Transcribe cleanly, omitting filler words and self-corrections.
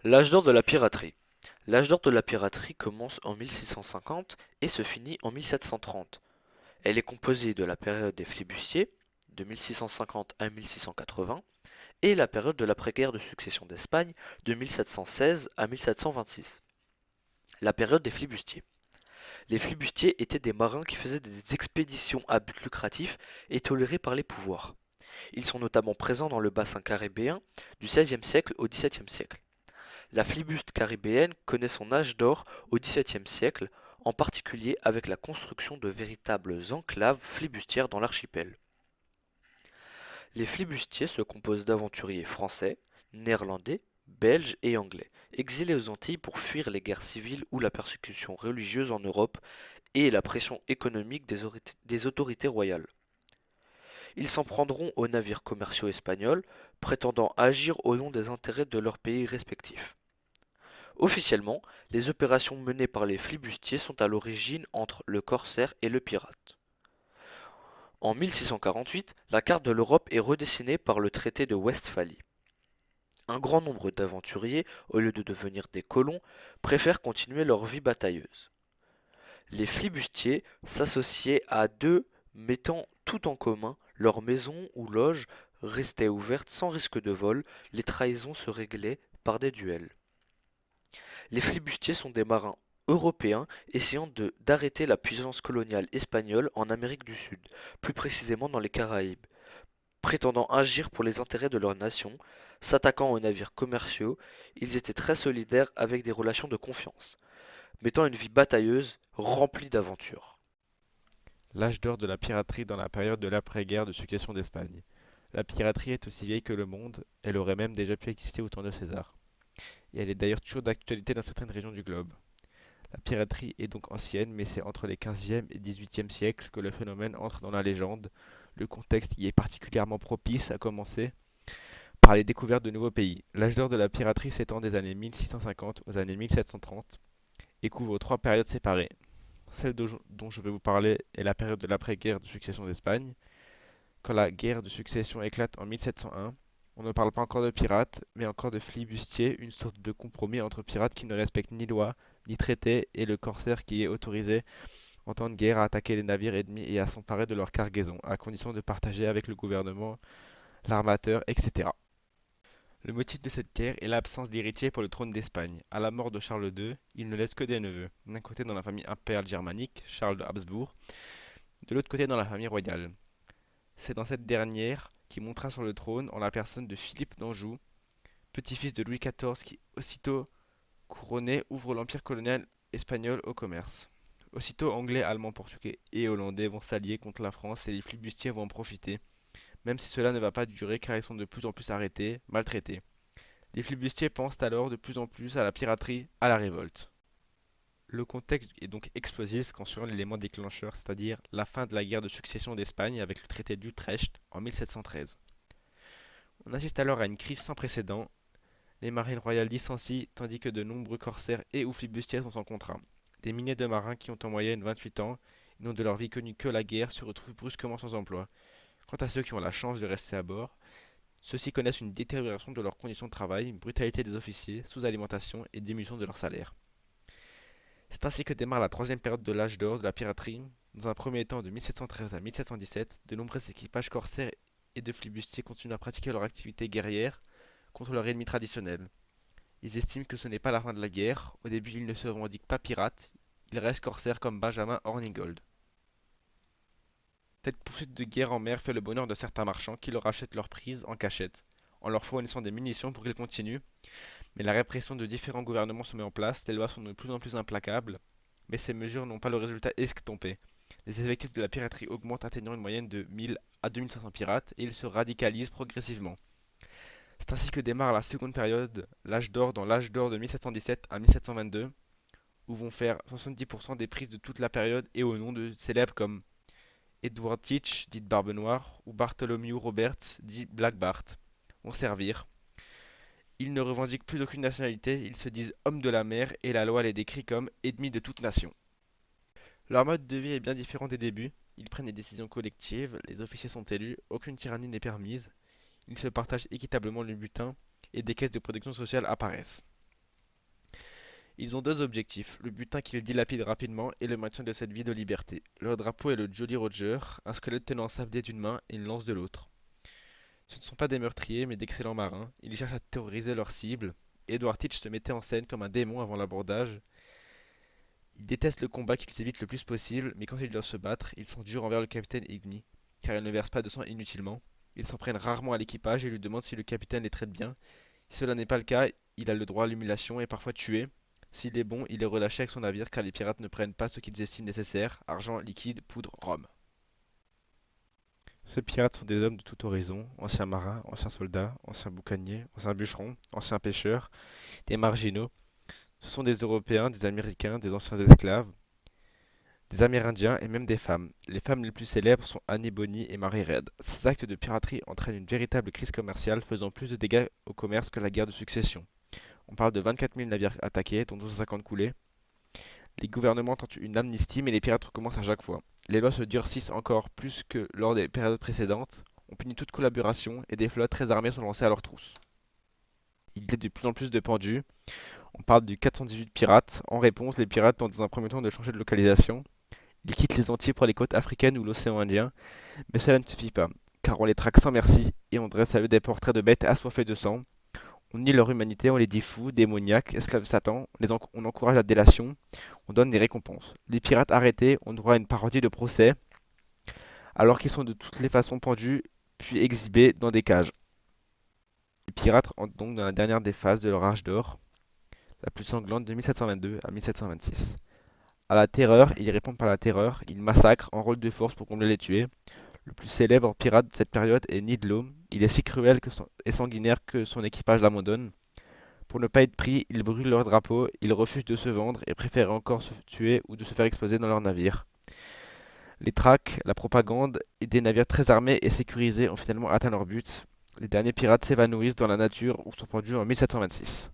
L'âge d'or de la piraterie. L'âge d'or de la piraterie commence en 1650 et se finit en 1730. Elle est composée de la période des flibustiers, de 1650 à 1680, et la période de l'après-guerre de succession d'Espagne, de 1716 à 1726. La période des flibustiers. Les flibustiers étaient des marins qui faisaient des expéditions à but lucratif et tolérés par les pouvoirs. Ils sont notamment présents dans le bassin caribéen du XVIe siècle au XVIIe siècle. La flibuste caribéenne connaît son âge d'or au XVIIe siècle, en particulier avec la construction de véritables enclaves flibustières dans l'archipel. Les flibustiers se composent d'aventuriers français, néerlandais, belges et anglais, exilés aux Antilles pour fuir les guerres civiles ou la persécution religieuse en Europe et la pression économique des autorités royales. Ils s'en prendront aux navires commerciaux espagnols, prétendant agir au nom des intérêts de leurs pays respectifs. Officiellement, les opérations menées par les flibustiers sont à l'origine entre le corsaire et le pirate. En 1648, la carte de l'Europe est redessinée par le traité de Westphalie. Un grand nombre d'aventuriers, au lieu de devenir des colons, préfèrent continuer leur vie batailleuse. Les flibustiers s'associaient à deux mettant tout en commun, leurs maisons ou loges restaient ouvertes sans risque de vol, les trahisons se réglaient par des duels. Les flibustiers sont des marins européens essayant d'arrêter la puissance coloniale espagnole en Amérique du Sud, plus précisément dans les Caraïbes. Prétendant agir pour les intérêts de leur nation, s'attaquant aux navires commerciaux, ils étaient très solidaires avec des relations de confiance, mettant une vie batailleuse remplie d'aventures. L'âge d'or de la piraterie dans la période de l'après-guerre de succession d'Espagne. La piraterie est aussi vieille que le monde, elle aurait même déjà pu exister au temps de César. Et elle est d'ailleurs toujours d'actualité dans certaines régions du globe. La piraterie est donc ancienne, mais c'est entre les 15e et 18e siècles que le phénomène entre dans la légende. Le contexte y est particulièrement propice à commencer par les découvertes de nouveaux pays. L'âge d'or de la piraterie s'étend des années 1650 aux années 1730 et couvre trois périodes séparées. Celle dont je vais vous parler est la période de l'après-guerre de succession d'Espagne. Quand la guerre de succession éclate en 1701, on ne parle pas encore de pirates, mais encore de flibustiers, une sorte de compromis entre pirates qui ne respectent ni loi, ni traité, et le corsaire qui est autorisé en temps de guerre à attaquer les navires ennemis et à s'emparer de leur cargaison, à condition de partager avec le gouvernement, l'armateur, etc. Le motif de cette guerre est l'absence d'héritier pour le trône d'Espagne. À la mort de Charles II, il ne laisse que des neveux. D'un côté dans la famille impériale germanique, Charles de Habsbourg, de l'autre côté dans la famille royale. C'est dans cette dernière qu'il montera sur le trône en la personne de Philippe d'Anjou, petit-fils de Louis XIV qui, aussitôt couronné, ouvre l'empire colonial espagnol au commerce. Aussitôt, Anglais, Allemands, Portugais et Hollandais vont s'allier contre la France et les flibustiers vont en profiter, même si cela ne va pas durer car ils sont de plus en plus arrêtés, maltraités. Les flibustiers pensent alors de plus en plus à la piraterie, à la révolte. Le contexte est donc explosif quand survient l'élément déclencheur, c'est-à-dire la fin de la guerre de succession d'Espagne avec le traité d'Utrecht en 1713. On assiste alors à une crise sans précédent, les marines royales licencient tandis que de nombreux corsaires et ou flibustiers sont sans contrat. Des milliers de marins qui ont en moyenne 28 ans et n'ont de leur vie connu que la guerre se retrouvent brusquement sans emploi. Quant à ceux qui ont la chance de rester à bord, ceux-ci connaissent une détérioration de leurs conditions de travail, une brutalité des officiers, sous-alimentation et diminution de leur salaire. C'est ainsi que démarre la troisième période de l'âge d'or de la piraterie. Dans un premier temps de 1713 à 1717, de nombreux équipages corsaires et de flibustiers continuent à pratiquer leur activité guerrière contre leur ennemi traditionnel. Ils estiment que ce n'est pas la fin de la guerre. Au début, ils ne se revendiquent pas pirates. Ils restent corsaires comme Benjamin Hornigold. Cette poursuite de guerre en mer fait le bonheur de certains marchands qui leur achètent leurs prises en cachette, en leur fournissant des munitions pour qu'ils continuent. Mais la répression de différents gouvernements se met en place, les lois sont de plus en plus implacables, mais ces mesures n'ont pas le résultat escompté. Les effectifs de la piraterie augmentent atteignant une moyenne de 1000 à 2500 pirates et ils se radicalisent progressivement. C'est ainsi que démarre la seconde période, l'âge d'or dans l'âge d'or de 1717 à 1722, où vont faire 70% des prises de toute la période et au nom de célèbres comme Edward Teach, dit Barbe Noire, ou Bartholomew Roberts, dit Black Bart, vont servir. Ils ne revendiquent plus aucune nationalité, ils se disent hommes de la mer et la loi les décrit comme ennemis de toute nation. Leur mode de vie est bien différent des débuts, ils prennent des décisions collectives, les officiers sont élus, aucune tyrannie n'est permise, ils se partagent équitablement le butin et des caisses de protection sociale apparaissent. Ils ont deux objectifs, le butin qu'ils dilapident rapidement et le maintien de cette vie de liberté. Leur drapeau est le Jolly Roger, un squelette tenant un sablier d'une main et une lance de l'autre. Ce ne sont pas des meurtriers, mais d'excellents marins. Ils cherchent à terroriser leurs cibles. Edward Teach se mettait en scène comme un démon avant l'abordage. Ils détestent le combat qu'ils évitent le plus possible, mais quand ils doivent se battre, ils sont durs envers le capitaine Igni, car il ne verse pas de sang inutilement. Ils s'en prennent rarement à l'équipage et lui demandent si le capitaine les traite bien. Si cela n'est pas le cas, il a le droit à l'humiliation et parfois tué. S'il est bon, il est relâché avec son navire car les pirates ne prennent pas ce qu'ils estiment nécessaire, argent, liquide, poudre, rhum. Ces pirates sont des hommes de tout horizon, anciens marins, anciens soldats, anciens boucaniers, anciens bûcherons, anciens pêcheurs, des marginaux. Ce sont des Européens, des Américains, des anciens esclaves, des Amérindiens et même des femmes. Les femmes les plus célèbres sont Annie Bonny et Mary Read. Ces actes de piraterie entraînent une véritable crise commerciale faisant plus de dégâts au commerce que la guerre de succession. On parle de 24 000 navires attaqués, dont 250 coulés. Les gouvernements tentent une amnistie, mais les pirates recommencent à chaque fois. Les lois se durcissent encore plus que lors des périodes précédentes. On punit toute collaboration et des flottes très armées sont lancées à leur trousse. Il y a de plus en plus de pendus. On parle du 418 pirates. En réponse, les pirates tentent dans un premier temps de changer de localisation. Ils quittent les Antilles pour les côtes africaines ou l'océan Indien, mais cela ne suffit pas, car on les traque sans merci et on dresse à eux des portraits de bêtes assoiffées de sang. On nie leur humanité, on les dit fous, démoniaques, esclaves de Satan, on encourage la délation, on donne des récompenses. Les pirates arrêtés ont droit à une parodie de procès, alors qu'ils sont de toutes les façons pendus, puis exhibés dans des cages. Les pirates entrent donc dans la dernière des phases de leur âge d'or, la plus sanglante de 1722 à 1726. À la terreur, ils répondent par la terreur, ils massacrent en rôle de force pour combler les tuer. Le plus célèbre pirate de cette période est Nidlo. Il est si cruel et sanguinaire que son équipage l'abandonne. Pour ne pas être pris, ils brûlent leur drapeau, ils refusent de se vendre et préfèrent encore se tuer ou de se faire exploser dans leur navire. Les tracts, la propagande et des navires très armés et sécurisés ont finalement atteint leur but. Les derniers pirates s'évanouissent dans la nature ou sont pendus en 1726.